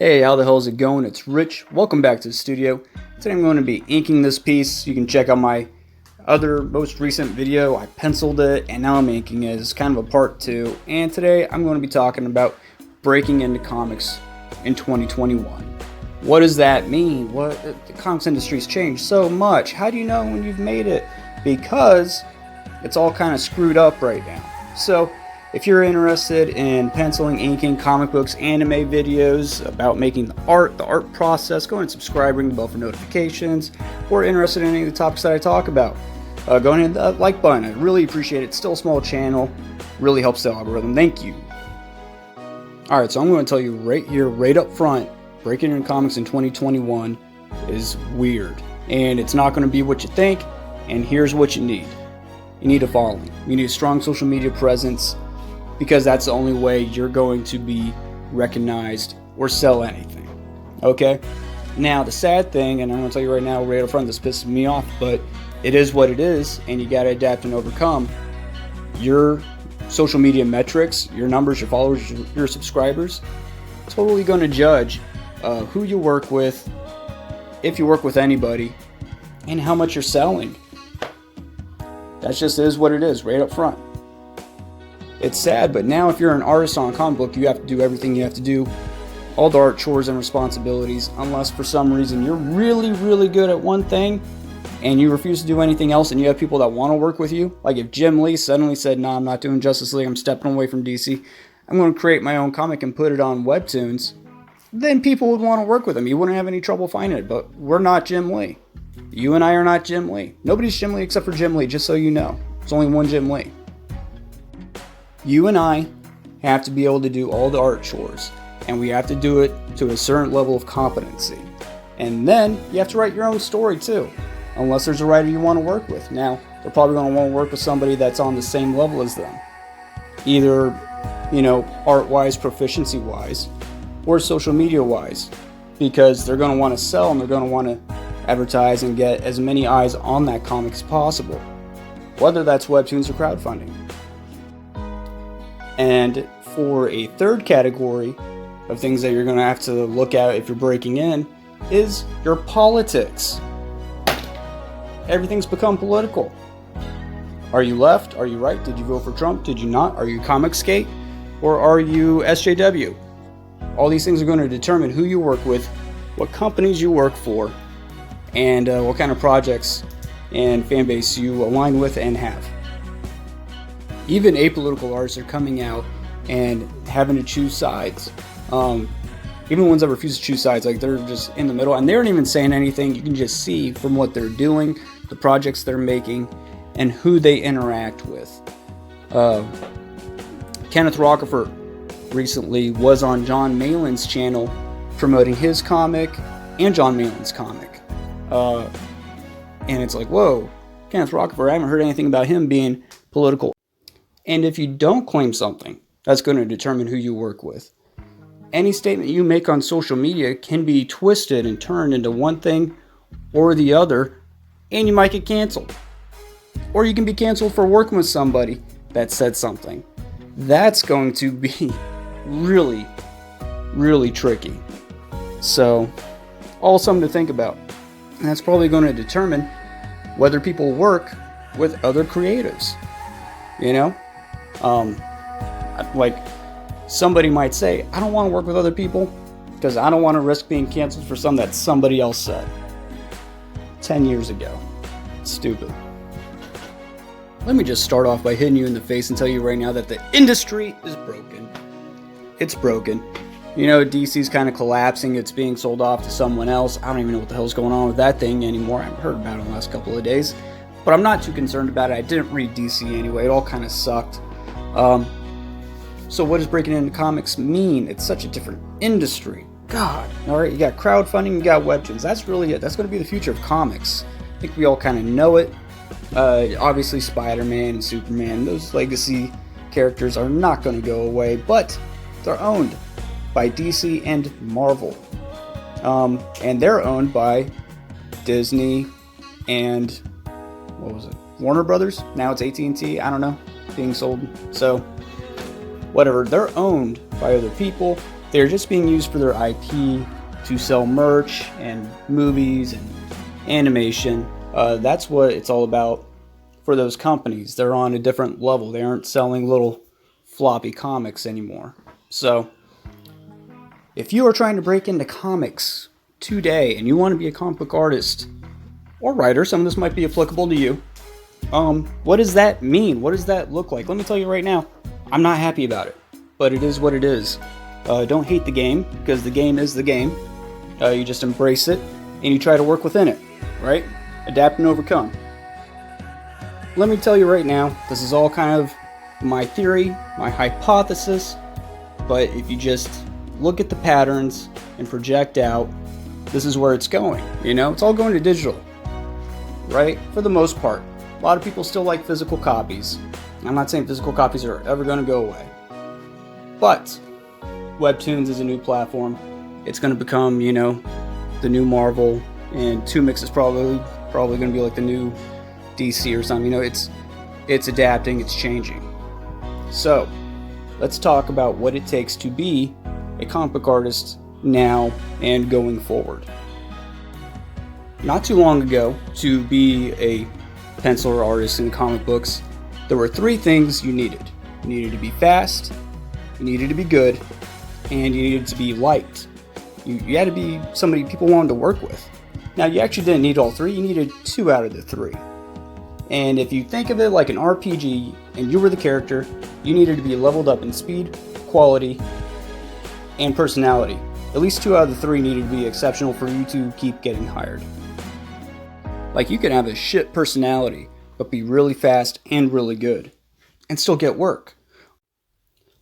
Hey, how the hell is it going? It's Rich. Welcome back to the studio. Today I'm going to be inking this piece. You can check out my other most recent video. I penciled it and now I'm inking it. It's kind of a part 2. And today I'm going to be talking about breaking into comics in 2021. What does that mean? The comics industry's changed so much. How do you know when you've made it? Because it's all kind of screwed up right now. So if you're interested in penciling, inking, comic books, anime videos, about making the art process, go ahead and subscribe, ring the bell for notifications, or interested in any of the topics that I talk about, go ahead and hit that like button. I really appreciate it. It's still a small channel. Really helps the algorithm. Thank you. Alright, so I'm going to tell you right here, right up front, breaking into comics in 2021 is weird. And it's not going to be what you think, and here's what you need. You need a following. You need a strong social media presence, because that's the only way you're going to be recognized or sell anything. Okay? Now, the sad thing, and I'm going to tell you right now, right up front, this pisses me off, but it is what it is, and you got to adapt and overcome. Your social media metrics, your numbers, your followers, your subscribers, totally going to judge who you work with, if you work with anybody, and how much you're selling. That just is what it is, right up front. It's sad, but now if you're an artist on a comic book, you have to do everything you have to do, all the art chores and responsibilities, unless for some reason you're really, really good at one thing and you refuse to do anything else, and you have people that want to work with you. Like if Jim Lee suddenly said, no, I'm not doing Justice League, I'm stepping away from DC, I'm going to create my own comic and put it on Webtoons, then people would want to work with him. You wouldn't have any trouble finding it, but we're not Jim Lee. You and I are not Jim Lee. Nobody's Jim Lee except for Jim Lee, just so you know. There's only one Jim Lee. You and I have to be able to do all the art chores, and we have to do it to a certain level of competency. And then you have to write your own story too, unless there's a writer you want to work with. Now, they're probably going to want to work with somebody that's on the same level as them, either, art-wise, proficiency-wise, or social media-wise, because they're going to want to sell and they're going to want to advertise and get as many eyes on that comic as possible, whether that's Webtoons or crowdfunding. And for a third category of things that you're going to have to look at if you're breaking in is your politics. Everything's become political. Are you left? Are you right? Did you vote for Trump? Did you not? Are you Comicsgate? Or are you SJW? All these things are going to determine who you work with, what companies you work for, and what kind of projects and fan base you align with and have. Even apolitical artists are coming out and having to choose sides. Even ones that refuse to choose sides, like they're just in the middle, and they aren't even saying anything. You can just see from what they're doing, the projects they're making, and who they interact with. Kenneth Rockefeller recently was on John Malin's channel promoting his comic and John Malin's comic. And it's like, whoa, Kenneth Rockefeller, I haven't heard anything about him being political. And if you don't claim something, that's going to determine who you work with. Any statement you make on social media can be twisted and turned into one thing or the other, and you might get canceled. Or you can be canceled for working with somebody that said something. That's going to be really, really tricky. So, all something to think about. And that's probably going to determine whether people work with other creatives. Like somebody might say, I don't want to work with other people because I don't want to risk being canceled for something that somebody else said 10 years ago. Stupid. Let me just start off by hitting you in the face and tell you right now that the industry is broken. It's broken. DC's kind of collapsing. It's being sold off to someone else. I don't even know what the hell's going on with that thing anymore. I haven't heard about it in the last couple of days. But I'm not too concerned about it. I didn't read DC anyway. It all kind of sucked. So what does breaking into comics mean? It's such a different industry. God. Alright, you got crowdfunding, you got Webtoons. That's really it. That's going to be the future of comics. I think we all kind of know it. Obviously Spider-Man and Superman, those legacy characters are not going to go away, but they're owned by DC and Marvel. And they're owned by Disney and Warner Brothers? Now it's AT&T, I don't know, being sold. So, whatever, they're owned by other people, They're just being used for their IP to sell merch and movies and animation. That's what it's all about for those companies. They're on a different level. They aren't selling little floppy comics anymore. So if you are trying to break into comics today and you want to be a comic book artist or writer, some of this might be applicable to you. What does that mean? What does that look like? Let me tell you right now, I'm not happy about it, but it is what it is. Don't hate the game, because the game is the game. You just embrace it and you try to work within it, right? Adapt and overcome. Let me tell you right now, this is all kind of my theory, my hypothesis, but if you just look at the patterns and project out, this is where it's going. It's all going to digital, right? For the most part. A lot of people still like physical copies. I'm not saying physical copies are ever going to go away, but Webtoons is a new platform. It's going to become, the new Marvel, and Tumix is probably going to be like the new DC or something. It's adapting, it's changing. So let's talk about what it takes to be a comic book artist now and going forward. Not too long ago, to be a penciler artist in comic books, there were 3 things you needed. You needed to be fast, you needed to be good, and you needed to be liked. You had to be somebody people wanted to work with. Now, you actually didn't need all 3, you needed 2 out of the 3. And if you think of it like an RPG and you were the character, you needed to be leveled up in speed, quality, and personality. At least 2 out of the 3 needed to be exceptional for you to keep getting hired. Like, you can have a shit personality, but be really fast and really good, and still get work.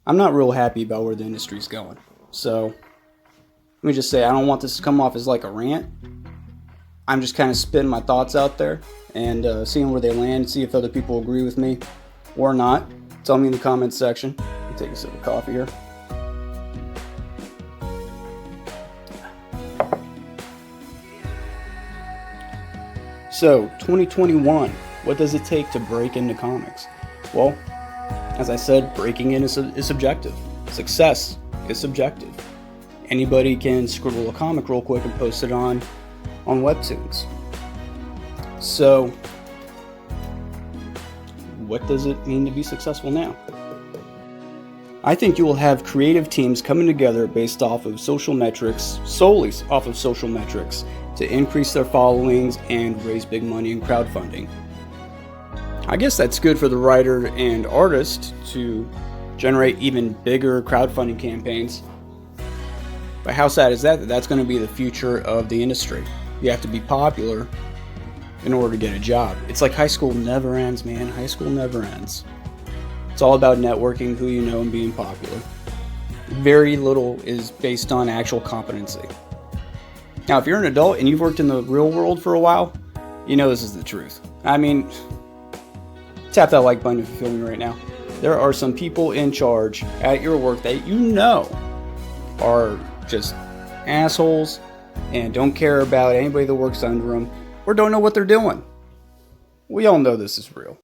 I'm not real happy about where the industry's going. So, let me just say, I don't want this to come off as like a rant. I'm just kind of spitting my thoughts out there and seeing where they land, see if other people agree with me or not. Tell me in the comments section. I'll take a sip of coffee here. So, 2021, what does it take to break into comics? Well, as I said, breaking in is subjective. Success is subjective. Anybody can scribble a comic real quick and post it on Webtoons. So, what does it mean to be successful now? I think you will have creative teams coming together based off of social metrics, solely off of social metrics, to increase their followings and raise big money in crowdfunding. I guess that's good for the writer and artist to generate even bigger crowdfunding campaigns. But how sad is that? That's going to be the future of the industry. You have to be popular in order to get a job. It's like high school never ends, man. High school never ends. It's all about networking, who you know, and being popular. Very little is based on actual competency. Now, if you're an adult and you've worked in the real world for a while, you know this is the truth. I mean, tap that like button if you feel me right now. There are some people in charge at your work that you know are just assholes and don't care about anybody that works under them or don't know what they're doing. We all know this is real.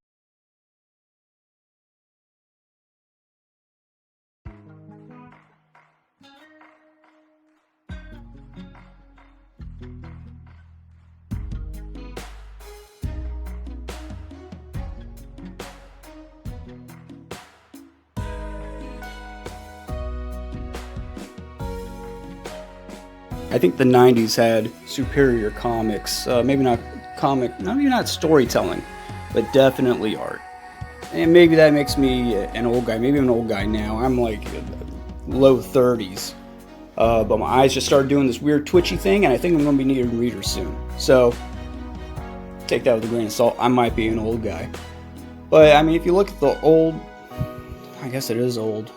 I think the 90s had superior comics, maybe not storytelling, but definitely art. And maybe that makes me an old guy. Maybe I'm an old guy now. I'm like low 30s. But my eyes just started doing this weird twitchy thing, and I think I'm going to be needing readers soon. So, take that with a grain of salt. I might be an old guy. But, I mean, if you look at the old, I guess it is old,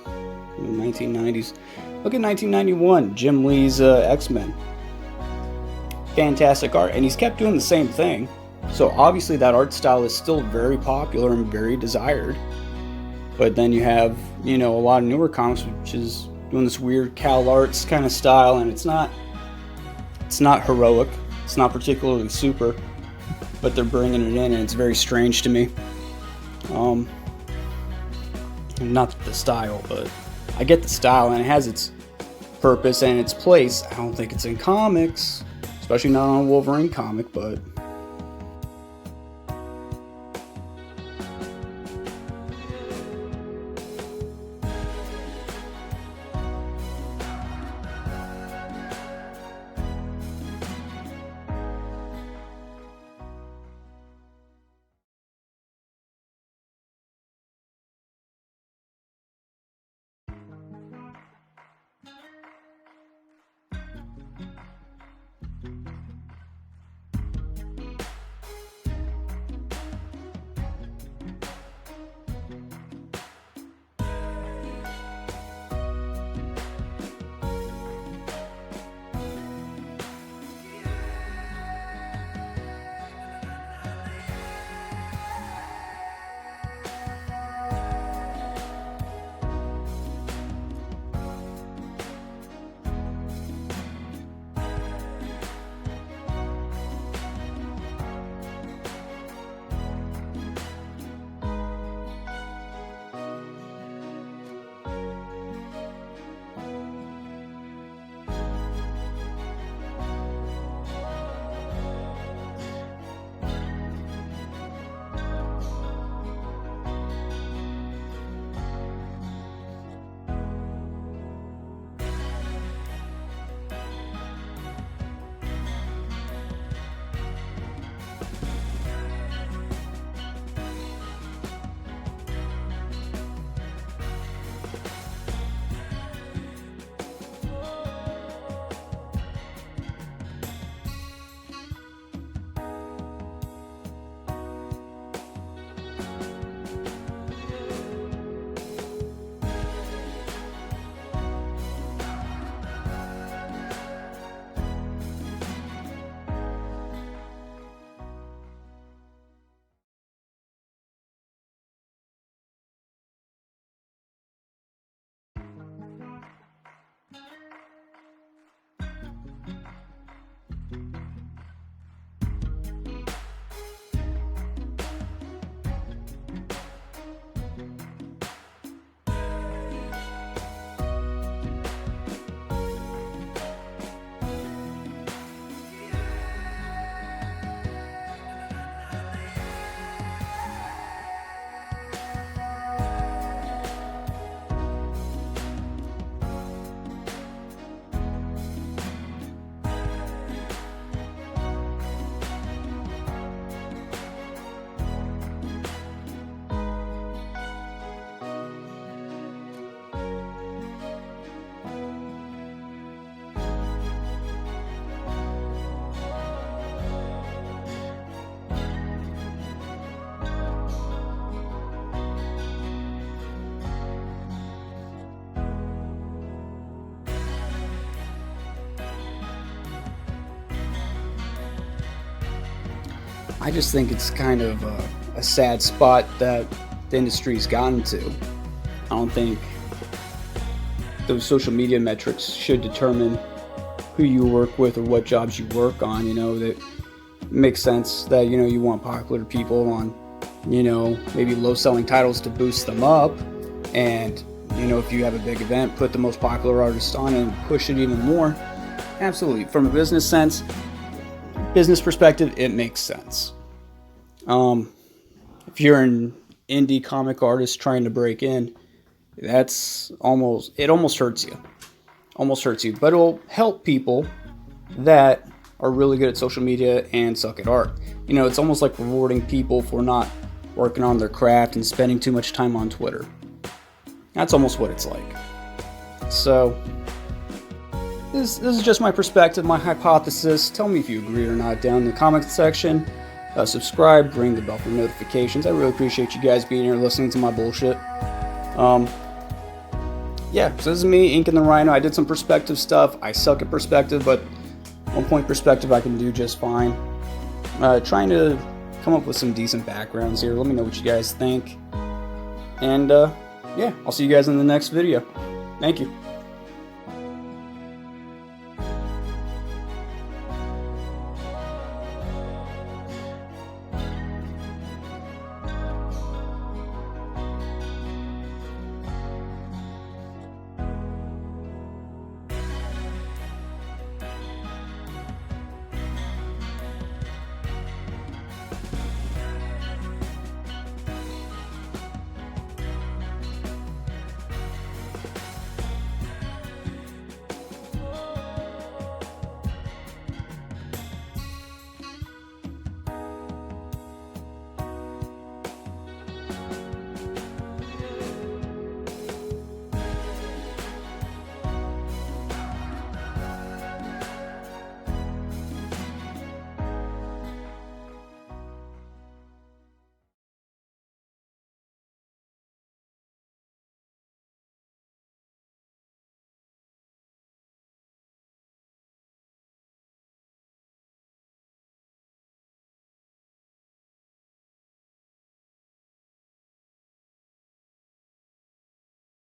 1990s. Look at 1991, Jim Lee's X-Men. Fantastic art, and he's kept doing the same thing. So obviously that art style is still very popular and very desired. But then you have, a lot of newer comics which is doing this weird Cal Arts kind of style, and it's not heroic, it's not particularly super, but they're bringing it in, and it's very strange to me. Not the style, but I get the style, and it has its purpose and its place. I don't think it's in comics, especially not on a Wolverine comic, but I just think it's kind of a sad spot that the industry's gotten to. I don't think those social media metrics should determine who you work with or what jobs you work on. You know, that makes sense that, you know, you want popular people on, you know, maybe low selling titles to boost them up. And, you know, if you have a big event, put the most popular artists on and push it even more. Absolutely. From a business perspective, it makes sense. If you're an indie comic artist trying to break in, it almost hurts you. But it'll help people that are really good at social media and suck at art. You know, it's almost like rewarding people for not working on their craft and spending too much time on Twitter. That's almost what it's like. So, this is just my perspective, my hypothesis. Tell me if you agree or not down in the comment section. Subscribe, ring the bell for notifications. I really appreciate you guys being here listening to my bullshit. Yeah, so this is me, inking the Rhino. I did some perspective stuff. I suck at perspective, but 1 point perspective I can do just fine. Trying to come up with some decent backgrounds here. Let me know what you guys think. And yeah, I'll see you guys in the next video. Thank you.